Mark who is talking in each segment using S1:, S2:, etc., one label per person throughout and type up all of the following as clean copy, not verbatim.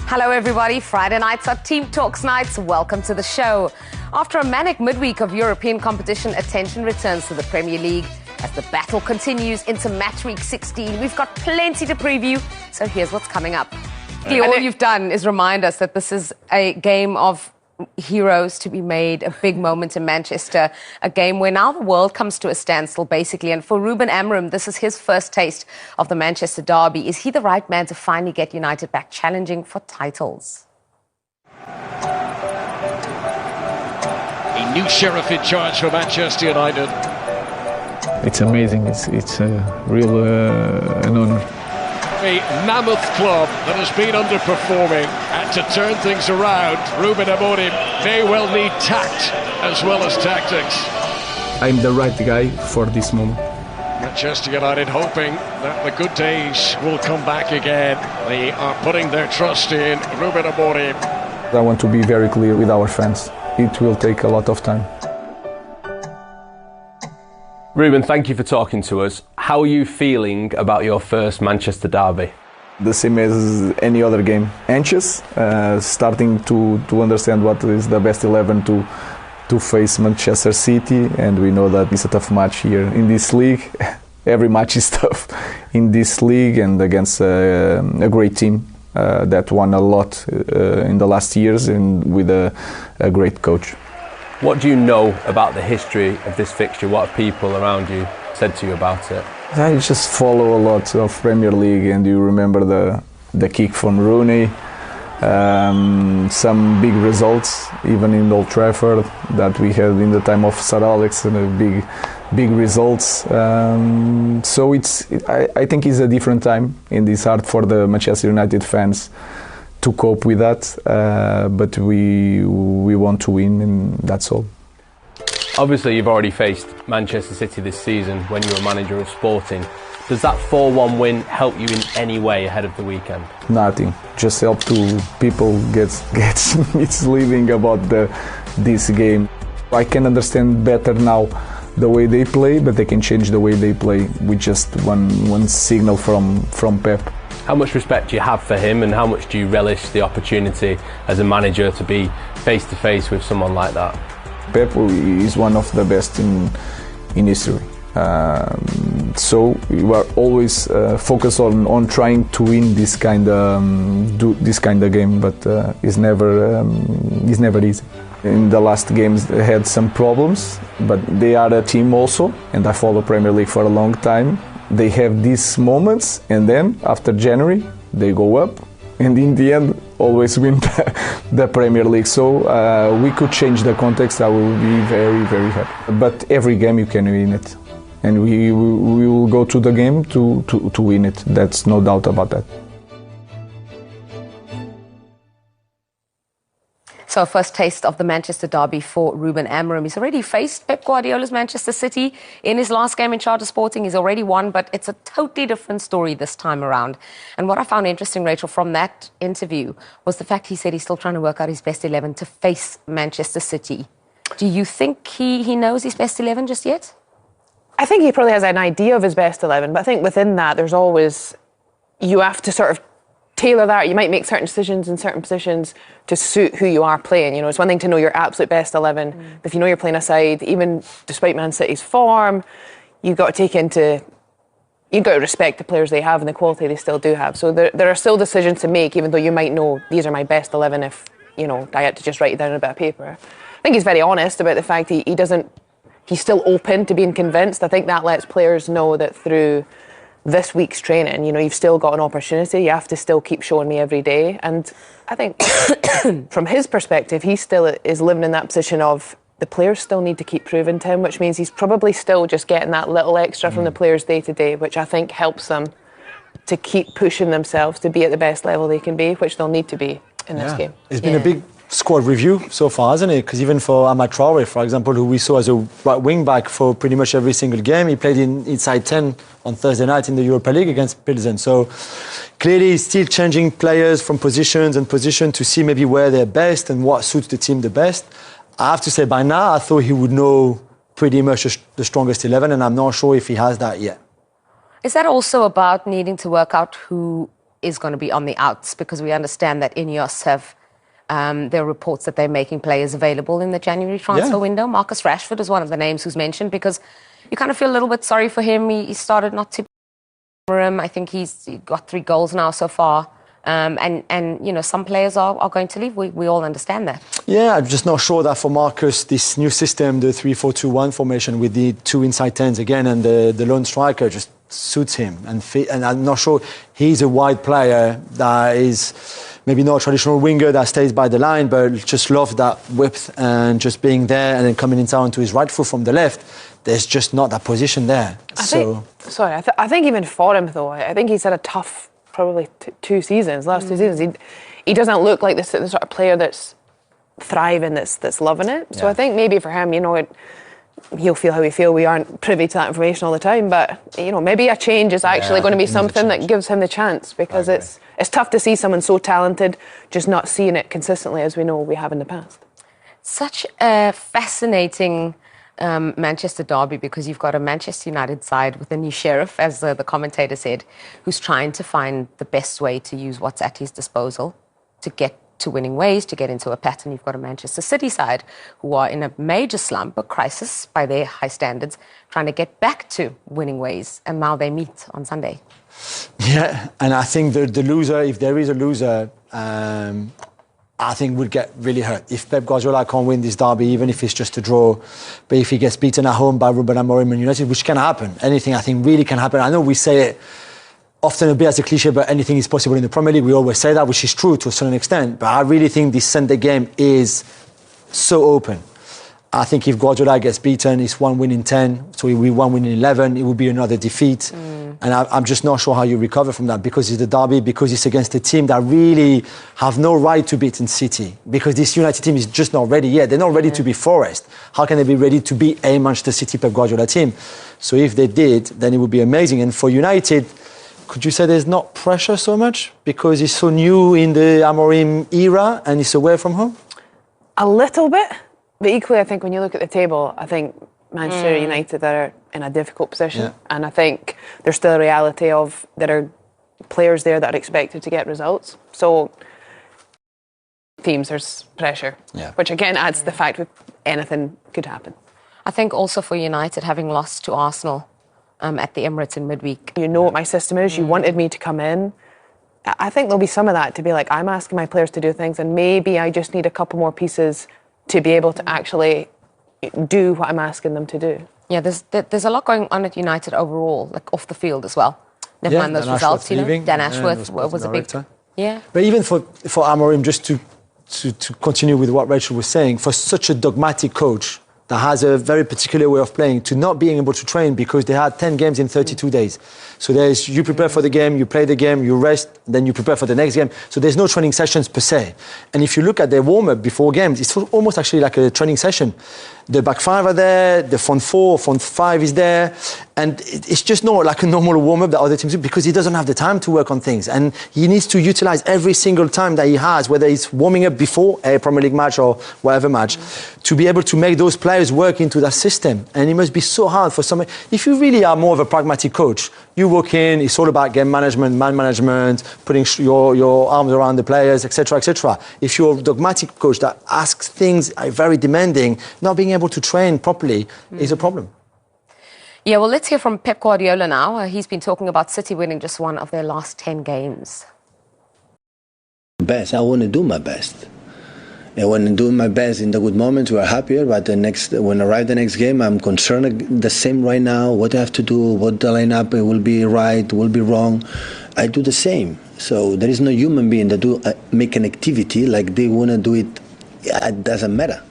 S1: Hello everybody, Friday nights are Team Talks nights. Welcome to the show. After a manic midweek of European competition, attention returns to the Premier League as the battle continues into match week 16. We've got plenty to preview, so here's what's coming up. All you've done is remind us that this is a game of heroes to be made, a big moment in Manchester, a game where now the world comes to a standstill, basically. And for Ruben Amorim, this is his first taste of the Manchester Derby. Is he the right man to finally get United back challenging for titles?
S2: A new sheriff in charge for Manchester United.
S3: It's amazing. It's a real an honour.
S2: A mammoth club that has been underperforming, and to turn things around, Ruben Amorim may well need tact as well as tactics.
S3: I'm the right guy for this moment.
S2: Manchester United hoping that the good days will come back again. They are putting their trust in Ruben Amorim.
S3: I want to be very clear with our fans. It will take a lot of time.
S4: Ruben, thank you for talking to us. How are you feeling about your first Manchester Derby?
S3: The same as any other game. Anxious, starting to understand what is the best 11 to face Manchester City, and we know that it's a tough match here in this league. Every match is tough in this league, and against a great team that won a lot in the last years, and with a great coach.
S4: What do you know about the history of this fixture? What have people around you said to you about it?
S3: I just follow a lot of Premier League, and you remember the kick from Rooney, some big results, even in Old Trafford, that we had in the time of Sir Alex, and big results. So I think it's a different time, and it's hard for the Manchester United fans to cope with that, but we want to win, and that's all.
S4: Obviously, you've already faced Manchester City this season when you were manager of Sporting. Does that 4-1 win help you in any way ahead of the weekend?
S3: Nothing. Just help to people get misleading about this game. I can understand better now the way they play, but they can change the way they play with just one signal from Pep.
S4: How much respect do you have for him, and how much do you relish the opportunity as a manager to be face-to-face with someone like that?
S3: Pep is one of the best in history. So we are always focused on trying to win this kind of game, but it's never easy. In the last games they had some problems, but they are a team also, and I follow Premier League for a long time. They have these moments, and then after January they go up, and in the end always win the Premier League. So we could change the context. I will be very, very happy. But every game you can win it, and we will go to the game to win it. That's no doubt about that.
S1: So a first taste of the Manchester Derby for Ruben Amorim. He's already faced Pep Guardiola's Manchester City in his last game in charge of Sporting. He's already won, but it's a totally different story this time around. And what I found interesting, Rachel, from that interview was the fact he said he's still trying to work out his best 11 to face Manchester City. Do you think he knows his best 11 just yet?
S5: I think he probably has an idea of his best 11, but I think within that there's always, you have to sort of tailor that. You might make certain decisions in certain positions to suit who you are playing. You know, it's one thing to know your absolute best 11, but if you know you're playing a side, even despite Man City's form, you've got to respect the players they have and the quality they still do have. So there are still decisions to make, even though you might know these are my best 11 if, you know, I had to just write it down on a bit of paper. I think he's very honest about the fact he's still open to being convinced. I think that lets players know that through this week's training, you know, you've still got an opportunity. You have to still keep showing me every day. And I think from his perspective, he still is living in that position of the players still need to keep proving to him, which means he's probably still just getting that little extra from the players day to day, which I think helps them to keep pushing themselves to be at the best level they can be, which they'll need to be in this game.
S6: It's been a big squad review so far, hasn't it? Because even for Amad Traore, for example, who we saw as a right wing back for pretty much every single game, he played inside 10 on Thursday night in the Europa League against Pilsen. So clearly he's still changing players from position to see maybe where they're best and what suits the team the best. I have to say, by now I thought he would know pretty much the strongest 11, and I'm not sure if he has that yet.
S1: Is that also about needing to work out who is going to be on the outs? Because we understand that Ineos have, there are reports that they're making players available in the January transfer window. Marcus Rashford is one of the names who's mentioned, because you kind of feel a little bit sorry for him. He started not to. I think he's got 3 goals now so far. And you know, some players are going to leave. We all understand that.
S6: Yeah, I'm just not sure that for Marcus, this new system, the 3-4-2-1 formation with the 2 inside 10s again and the lone striker just suits him. And I'm not sure he's a wide player that is maybe not a traditional winger that stays by the line, but just love that width and just being there and then coming in town to his right foot from the left. There's just not that position there.
S5: I think even for him, though, I think he's had a tough, probably 2 seasons, last 2 seasons. He doesn't look like the sort of player that's thriving, that's loving it. So I think maybe for him, you know, he'll feel how he feels. We aren't privy to that information all the time, but you know, maybe a change is actually going to be something that gives him the chance, because it's tough to see someone so talented just not seeing it consistently as we know we have in the past.
S1: Such a fascinating Manchester Derby, because you've got a Manchester United side with a new sheriff, as the commentator said, who's trying to find the best way to use what's at his disposal to get to winning ways, to get into a pattern. You've got a Manchester City side who are in a major slump, a crisis by their high standards, trying to get back to winning ways, and now they meet on Sunday.
S6: Yeah, and I think the loser, if there is a loser, I think would get really hurt. If Pep Guardiola can't win this derby, even if it's just a draw, but if he gets beaten at home by Ruben Amorim and United, which can happen, anything I think really can happen. I know we say it often a bit as a cliche, but anything is possible in the Premier League. We always say that, which is true to a certain extent, but I really think this Sunday game is so open. I think if Guardiola gets beaten, it's 1 win in 10, so it will be 1 win in 11, it will be another defeat. And I'm just not sure how you recover from that, because it's the derby, because it's against a team that really have no right to beat in City, because this United team is just not ready yet. They're not ready to be Forest. How can they be ready to beat a Manchester City Pep Guardiola team? So if they did, then it would be amazing. And for United, could you say there's not pressure so much because it's so new in the Amorim era and it's away from home?
S5: A little bit, but equally I think when you look at the table, I think Manchester United are in a difficult position, and I think there's still a reality of there are players there that are expected to get results. So teams, there's pressure, which again adds to the fact that anything could happen.
S1: I think also for United, having lost to Arsenal at the Emirates in midweek.
S5: You know what my system is, you wanted me to come in. I think there'll be some of that, to be like, I'm asking my players to do things and maybe I just need a couple more pieces to be able to actually do what I'm asking them to do.
S1: Yeah, there's a lot going on at United overall, like off the field as well. Never mind those results, you know. Dan Ashworth was a big... Yeah.
S6: But even for Amorim, just to continue with what Rachel was saying, for such a dogmatic coach that has a very particular way of playing, to not being able to train because they had 10 games in 32 days. So there's, you prepare for the game, you play the game, you rest, then you prepare for the next game. So there's no training sessions per se. And if you look at their warm-up before games, it's almost actually like a training session. The back 5 are there, the front 4, front 5 is there. And it's just not like a normal warm-up that other teams do, because he doesn't have the time to work on things. And he needs to utilize every single time that he has, whether it's warming up before a Premier League match or whatever match, to be able to make those players work into that system. And it must be so hard for someone. If you really are more of a pragmatic coach, you walk in, it's all about game management, man management, putting your arms around the players, etc., etc. If you're a dogmatic coach that asks things very demanding, not being able to train properly is a problem.
S1: Yeah, well, let's hear from Pep Guardiola now. He's been talking about City winning just one of their last 10 games.
S7: I want to do my best. And when doing my best in the good moments, we're happier. But when I arrive the next game, I'm concerned the same right now. What I have to do, what the lineup will be right, will be wrong. I do the same. So there is no human being that make an activity like they want to do it. It doesn't matter.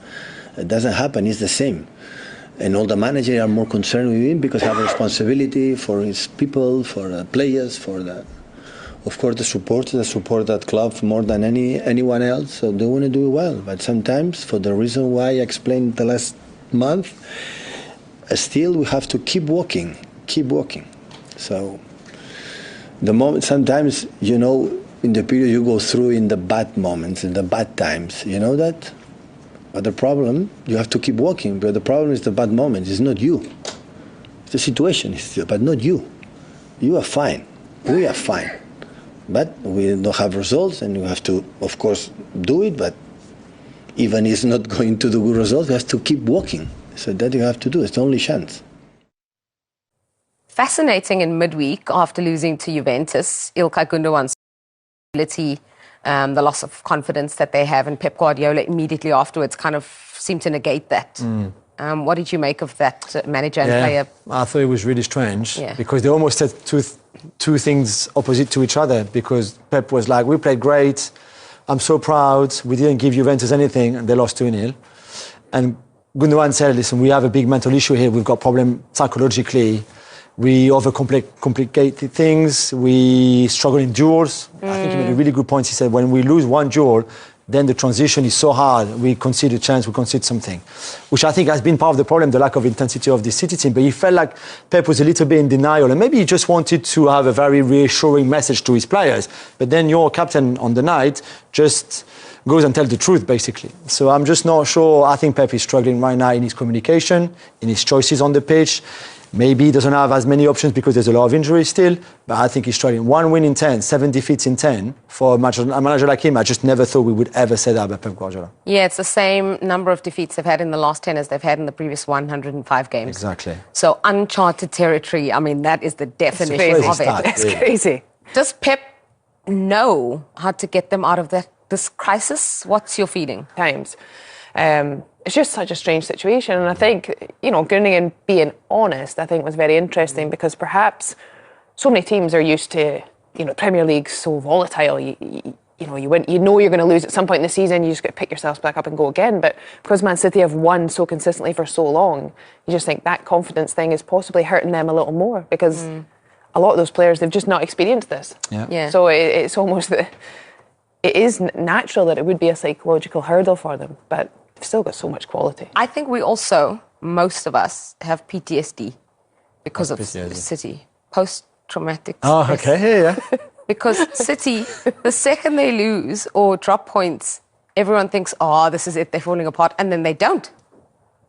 S7: It doesn't happen. It's the same. And all the managers are more concerned with him because they have a responsibility for his people, for the players, for the, of course, the supporters that support that club more than anyone else. So they want to do well. But sometimes, for the reason why I explained the last month, still we have to keep walking. So the moment, sometimes, you know, in the period you go through in the bad moments, in the bad times, you know that? But the problem, you have to keep walking, but the problem is the bad moment. It's not you. It's the situation, but not you. You are fine. We are fine. But we don't have results, and we have to, of course, do it. But even if it's not going to do good results, we have to keep walking. So that you have to do. It's the only chance.
S1: Fascinating in midweek after losing to Juventus, Ilkay Gundogan's ability, the loss of confidence that they have, and Pep Guardiola immediately afterwards kind of seemed to negate that. What did you make of that manager and player?
S6: I thought it was really strange
S1: Yeah.
S6: because they almost said two things opposite to each other, because Pep was like, we played great, I'm so proud, we didn't give Juventus anything, and they lost 2-0. And Gundogan said, listen, we have a big mental issue here, we've got problem psychologically, we overcomplicate things, we struggle in duels. I think he made a really good point. He said, when we lose one duel, then the transition is so hard, we concede a chance, we concede something. Which I think has been part of the problem, the lack of intensity of the City team. But he felt like Pep was a little bit in denial, and maybe he just wanted to have a very reassuring message to his players. But then your captain on the night just goes and tells the truth, basically. So I'm just not sure. I think Pep is struggling right now in his communication, in his choices on the pitch. Maybe he doesn't have as many options because there's a lot of injuries still, but I think he's struggling. 1 win in 10, 7 defeats in 10. For a manager like him, I just never thought we would ever say that about Pep Guardiola.
S1: Yeah, it's the same number of defeats they've had in the last 10 as they've had in the previous 105 games.
S6: Exactly.
S1: So uncharted territory, I mean, that is the definition
S6: crazy
S1: of
S6: start.
S1: it.
S5: It's crazy.
S1: Does Pep know how to get them out of this crisis? What's your feeling?
S5: Times. It's just such a strange situation, and I think, Gundogan being honest, I think was very interesting, because perhaps so many teams are used to, Premier League's so volatile. You win, you're going to lose at some point in the season. You just got to pick yourselves back up and go again. But because Man City have won so consistently for so long, you just think that confidence thing is possibly hurting them a little more, because a lot of those players, they've just not experienced this.
S1: Yeah.
S5: So it's almost that it is natural that it would be a psychological hurdle for them, but they've still got so much quality.
S1: I think we also, most of us, have PTSD because of
S6: PTSD?
S1: City. Post-traumatic
S6: Oh,
S1: stress.
S6: okay, yeah.
S1: Because City, the second they lose or drop points, everyone thinks, oh, this is it, they're falling apart, and then they don't.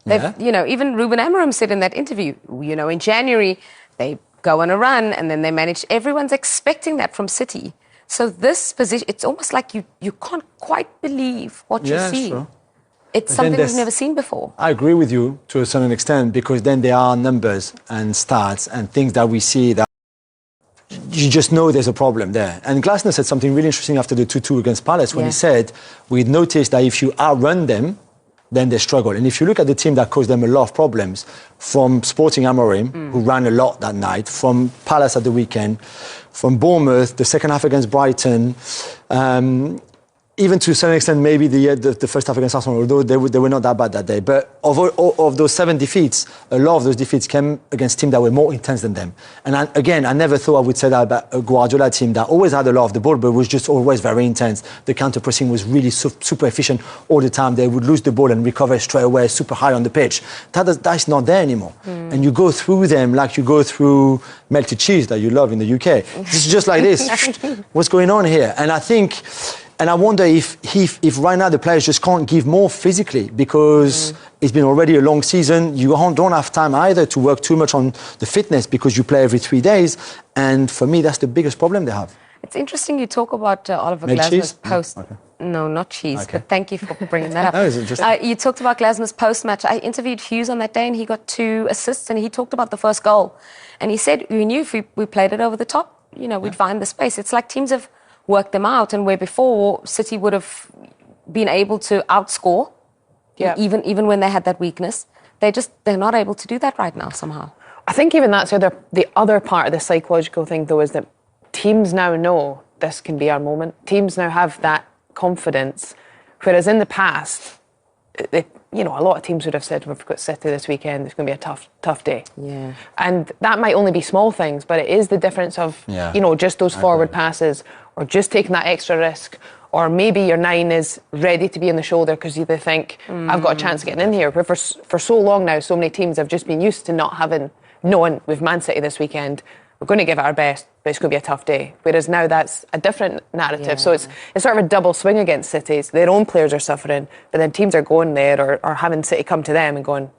S1: They've, even Ruben Amorim said in that interview, in January, they go on a run and then they manage. Everyone's expecting that from City. So this position, it's almost like you can't quite believe what you see.
S6: Sure.
S1: It's something we've never seen before.
S6: I agree with you to a certain extent, because then there are numbers and stats and things that we see that you just know there's a problem there. And Glasner said something really interesting after the 2-2 against Palace, when he said, we noticed that if you outrun them, then they struggle. And if you look at the team that caused them a lot of problems, from Sporting Amorim, who ran a lot that night, from Palace at the weekend, from Bournemouth, the second half against Brighton, even to a certain extent, maybe the first half against Arsenal, although they were not that bad that day. But of those 7 defeats, a lot of those defeats came against teams that were more intense than them. And I never thought I would say that about a Guardiola team that always had a lot of the ball, but was just always very intense. The counter-pressing was really super efficient all the time. They would lose the ball and recover straight away, super high on the pitch. That's not there anymore. And you go through them like you go through melted cheese that you love in the UK. It's just like this. What's going on here? And I think... And I wonder if right now the players just can't give more physically, because it's been already a long season. You don't have time either to work too much on the fitness, because you play every 3 days. And for me, that's the biggest problem they have.
S1: It's interesting you talk about Oliver
S6: Milk
S1: Glasner's
S6: cheese?
S1: post.
S6: Okay.
S1: No, not cheese,
S6: Okay.
S1: but thank you for bringing that up.
S6: No, it's interesting.
S1: You talked about Glasner's post-match. I interviewed Hughes on that day, and he got 2 assists, and he talked about the first goal. And he said, we knew if we played it over the top, we'd find the space. It's like teams have work them out, and where before City would have been able to outscore, even when they had that weakness, they're not able to do that right now somehow.
S5: I think even that's the other part of the psychological thing, though, is that teams now know this can be our moment. Teams now have that confidence, whereas in the past, a lot of teams would have said, we've got City this weekend, it's going to be a tough day.
S1: Yeah.
S5: And that might only be small things, but it is the difference of, just those forward passes, or just taking that extra risk, or maybe your 9 is ready to be in the shoulder because they think, I've got a chance of getting in here. Where for so long now, so many teams have just been used to not knowing with Man City this weekend, we're going to give it our best, but it's going to be a tough day. Whereas now that's a different narrative.
S1: Yeah.
S5: So it's sort of a double swing against City. Their own players are suffering, but then teams are going there or having City come to them and going,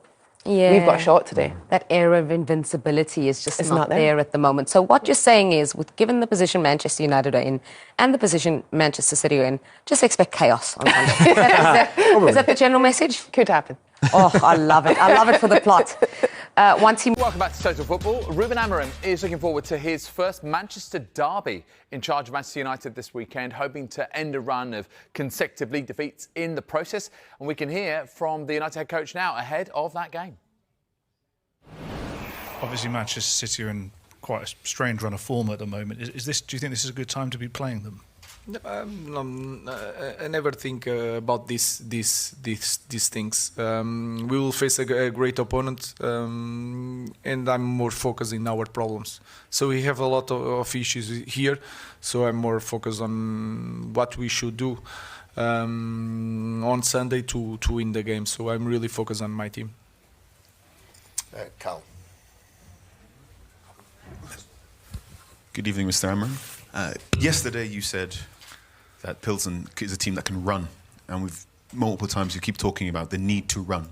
S5: we've got a shot today.
S1: That air of invincibility is just
S5: It's
S1: not
S5: not there.
S1: there at the moment. So what you're saying is, given the position Manchester United are in and the position Manchester City are in, just expect chaos on Sunday. Is that the general message?
S5: Could happen.
S1: Oh, I love it. I love it for the plot. One team.
S8: Welcome back to Total Football. Ruben Amorim is looking forward to his first Manchester Derby in charge of Manchester United this weekend, hoping to end a run of consecutive league defeats in the process. And we can hear from the United head coach now ahead of that game.
S9: Obviously, Manchester City are in quite a strange run of form at the moment. Do you think this is a good time to be playing them?
S3: I never think about these things. We will face a great opponent, and I'm more focused in our problems. So we have a lot of issues here. So I'm more focused on what we should do on Sunday to win the game. So I'm really focused on my team.
S10: Carl.
S11: Good evening, Mr. Amorim. Yesterday you said that Pilsen is a team that can run, and with multiple times you keep talking about the need to run.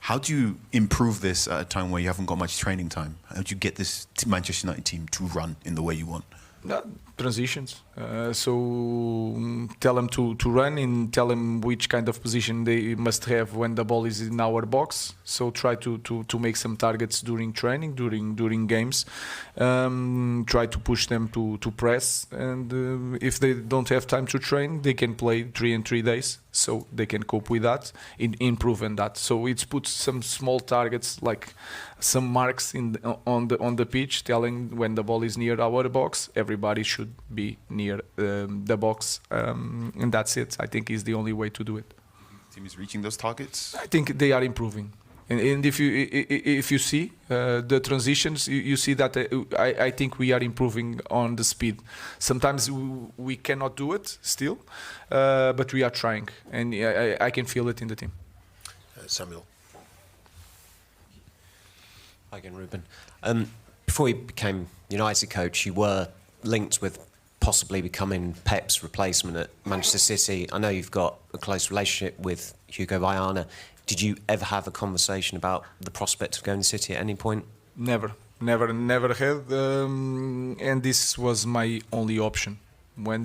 S11: How do you improve this at a time where you haven't got much training time? How do you get this Manchester United team to run in the way you want?
S3: Transitions. So tell them to run and tell them which kind of position they must have when the ball is in our box. So try to make some targets during training, during games. Try to push them to press. And if they don't have time to train, they can play 3 in 3 days. So they can cope with that, improve on that. So it's put some small targets, like some marks on the pitch, telling when the ball is near our box, everybody should be near the box, and that's it. I think is the only way to do it.
S11: The team is reaching those targets?
S3: I think they are improving. And if you see the transitions, you see that I think we are improving on the speed. Sometimes we cannot do it still, but we are trying, and I can feel it in the team.
S10: Samuel.
S12: Hi again, Ruben. Before you became United coach, you were linked with possibly becoming Pep's replacement at Manchester City. I know you've got a close relationship with Hugo Viana. Did you ever have a conversation about the prospect of going to City at any point?
S3: Never had, and this was my only option. When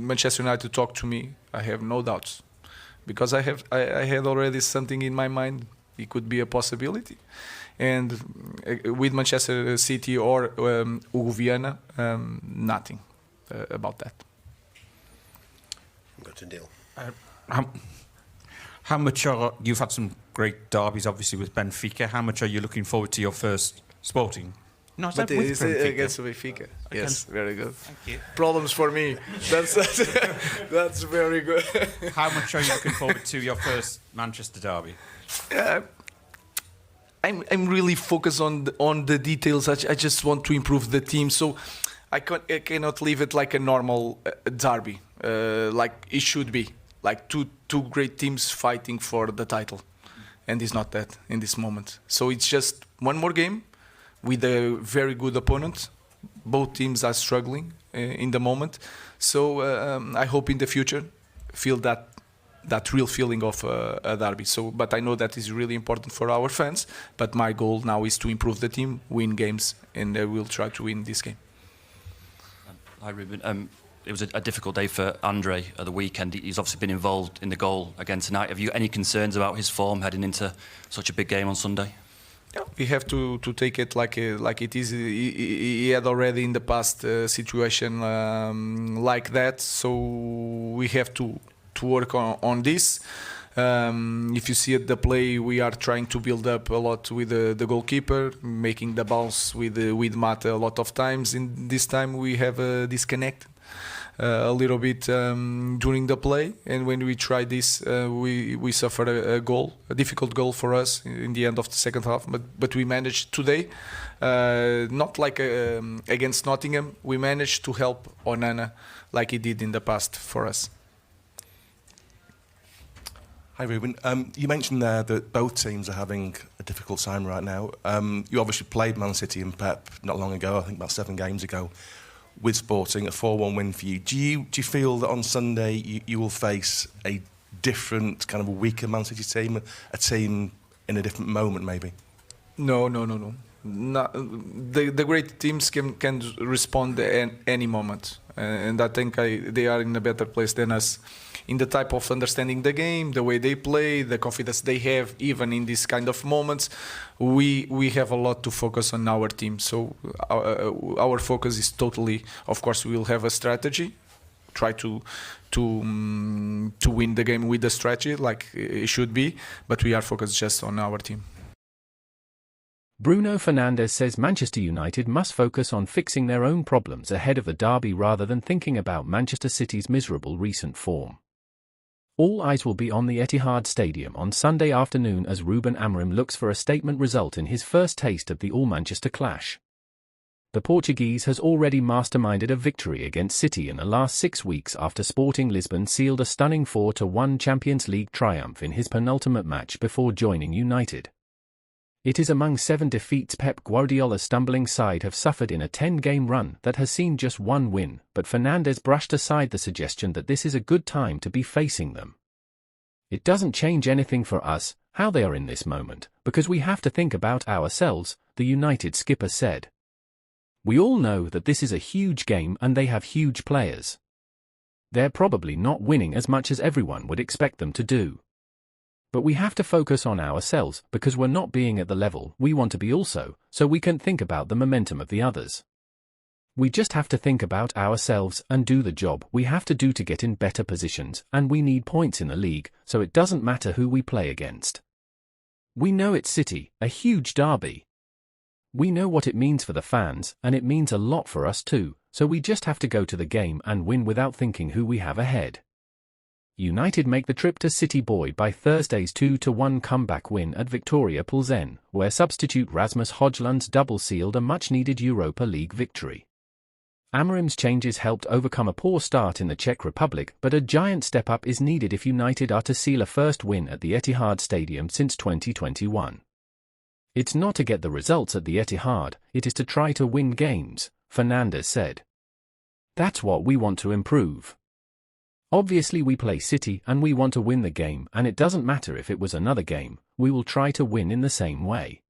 S3: Manchester United talked to me, I have no doubts, because I had already something in my mind. It could be a possibility, and with Manchester City or Hugo Viana, nothing about that.
S10: Got to deal.
S13: How much you've had some great derbies, obviously, with Benfica. How much are you looking forward to your first Sporting?
S3: No, but it's against Benfica. Yes, very good. Thank you. Problems for me. That's very good.
S13: How much are you looking forward to your first Manchester derby?
S3: I'm really focused on the details. I just want to improve the team, so I cannot leave it like a normal derby, like it should be, like two great teams fighting for the title, and it's not that in this moment. So it's just one more game with a very good opponent. Both teams are struggling in the moment, so I hope in the future feel that real feeling of a derby. So, but I know that is really important for our fans. But my goal now is to improve the team, win games, and I will try to win this game.
S14: Hi, Ruben. It was a difficult day for Andre at the weekend. He's obviously been involved in the goal again tonight. Have you any concerns about his form heading into such a big game on Sunday?
S3: Yeah, we have to take it like it is. He had already in the past situation like that, so we have to work on this. If you see at the play, we are trying to build up a lot with the goalkeeper, making the bounce with Mata a lot of times. In this time, we have a disconnect a little bit during the play, and when we try this, we suffer a difficult goal for us in the end of the second half. But we managed today, not like against Nottingham. We managed to help Onana like he did in the past for us.
S15: Hi Ruben, you mentioned there that both teams are having a difficult time right now. You obviously played Man City and Pep not long ago, I think about 7 games ago, with Sporting, a 4-1 win for you. Do you feel that on Sunday you will face a different, kind of a weaker Man City team, a team in a different moment, maybe?
S3: No. The great teams can respond at any moment, and I think they are in a better place than us in the type of understanding the game, the way they play, the confidence they have, even in these kind of moments. We have a lot to focus on our team, so our focus is totally, of course, we will have a strategy, try to win the game with the strategy like it should be, but we are focused just on our team.
S16: Bruno Fernandes says Manchester United must focus on fixing their own problems ahead of the derby rather than thinking about Manchester City's miserable recent form. All eyes will be on the Etihad Stadium on Sunday afternoon as Ruben Amorim looks for a statement result in his first taste of the all-Manchester clash. The Portuguese has already masterminded a victory against City in the last 6 weeks after Sporting Lisbon sealed a stunning 4-1 Champions League triumph in his penultimate match before joining United. It is among 7 defeats Pep Guardiola's stumbling side have suffered in a 10-game run that has seen just 1 win, but Fernandes brushed aside the suggestion that this is a good time to be facing them. It doesn't change anything for us, how they are in this moment, because we have to think about ourselves, the United skipper said. We all know that this is a huge game and they have huge players. They're probably not winning as much as everyone would expect them to do. But we have to focus on ourselves because we're not being at the level we want to be also, so we can think about the momentum of the others. We just have to think about ourselves and do the job we have to do to get in better positions, and we need points in the league, so it doesn't matter who we play against. We know it's City, a huge derby. We know what it means for the fans, and it means a lot for us too, so we just have to go to the game and win without thinking who we have ahead. United make the trip to City buoyed by Thursday's 2-1 comeback win at Victoria Plzen, where substitute Rasmus Højlund's double sealed a much-needed Europa League victory. Amorim's changes helped overcome a poor start in the Czech Republic, but a giant step-up is needed if United are to seal a first win at the Etihad Stadium since 2021. It's not to get the results at the Etihad, it is to try to win games, Fernandes said. That's what we want to improve. Obviously we play City and we want to win the game, and it doesn't matter if it was another game, we will try to win in the same way.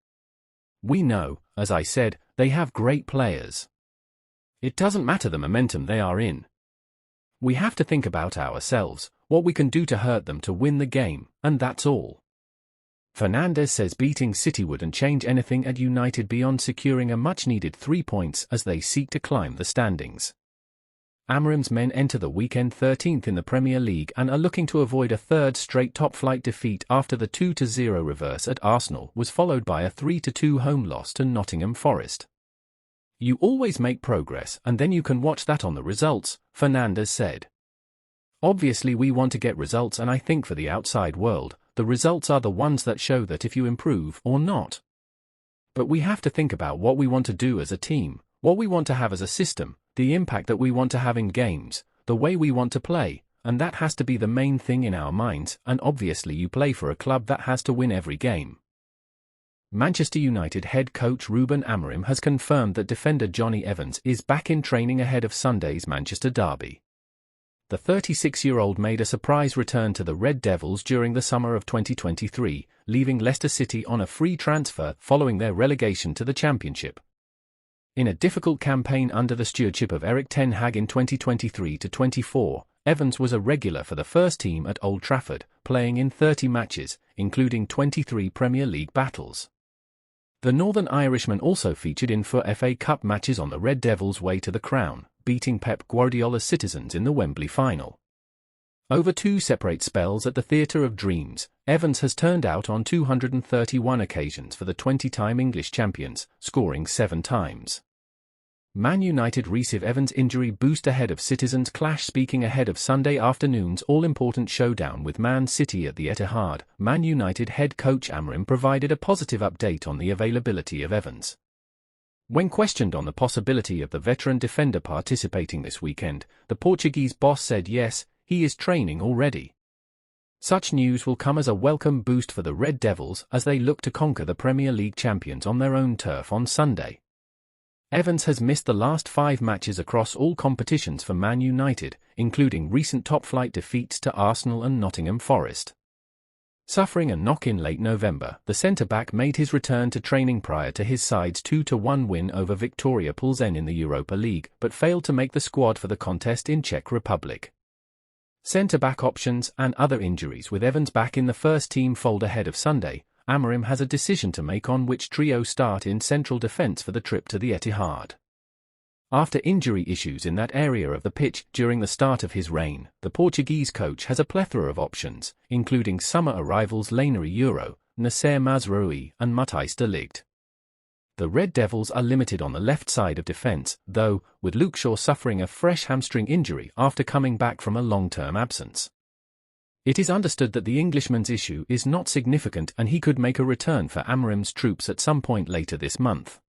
S16: We know, as I said, they have great players. It doesn't matter the momentum they are in. We have to think about ourselves, what we can do to hurt them to win the game, and that's all. Fernandes says beating City wouldn't change anything at United beyond securing a much-needed 3 points as they seek to climb the standings. Amorim's men enter the weekend 13th in the Premier League and are looking to avoid a third straight top-flight defeat after the 2-0 reverse at Arsenal was followed by a 3-2 home loss to Nottingham Forest. You always make progress and then you can watch that on the results, Fernandes said. Obviously we want to get results, and I think for the outside world, the results are the ones that show that if you improve or not. But we have to think about what we want to do as a team, what we want to have as a system, the impact that we want to have in games, the way we want to play, and that has to be the main thing in our minds, and obviously you play for a club that has to win every game. Manchester United head coach Ruben Amorim has confirmed that defender Johnny Evans is back in training ahead of Sunday's Manchester Derby. The 36-year-old made a surprise return to the Red Devils during the summer of 2023, leaving Leicester City on a free transfer following their relegation to the Championship. In a difficult campaign under the stewardship of Erik ten Hag in 2023-24, Evans was a regular for the first team at Old Trafford, playing in 30 matches, including 23 Premier League battles. The Northern Irishman also featured in 4 FA Cup matches on the Red Devils' way to the crown, beating Pep Guardiola's Citizens in the Wembley final. Over 2 separate spells at the Theatre of Dreams, Evans has turned out on 231 occasions for the 20-time English champions, scoring 7 times. Man United receive Evans' injury boost ahead of Citizens' clash. Speaking ahead of Sunday afternoon's all-important showdown with Man City at the Etihad, Man United head coach Amorim provided a positive update on the availability of Evans. When questioned on the possibility of the veteran defender participating this weekend, the Portuguese boss said yes, he is training already. Such news will come as a welcome boost for the Red Devils as they look to conquer the Premier League champions on their own turf on Sunday. Evans has missed the last 5 matches across all competitions for Man United, including recent top-flight defeats to Arsenal and Nottingham Forest. Suffering a knock in late November, the centre-back made his return to training prior to his side's 2-1 win over Viktoria Plzeň in the Europa League, but failed to make the squad for the contest in Czech Republic. Centre-back options and other injuries. With Evans back in the first-team fold ahead of Sunday, Amorim has a decision to make on which trio start in central defence for the trip to the Etihad. After injury issues in that area of the pitch during the start of his reign, the Portuguese coach has a plethora of options, including summer arrivals Lainery Euro, Nasser Mazraoui and Matthijs de Ligt. The Red Devils are limited on the left side of defence, though, with Luke Shaw suffering a fresh hamstring injury after coming back from a long-term absence. It is understood that the Englishman's issue is not significant and he could make a return for Amorim's troops at some point later this month.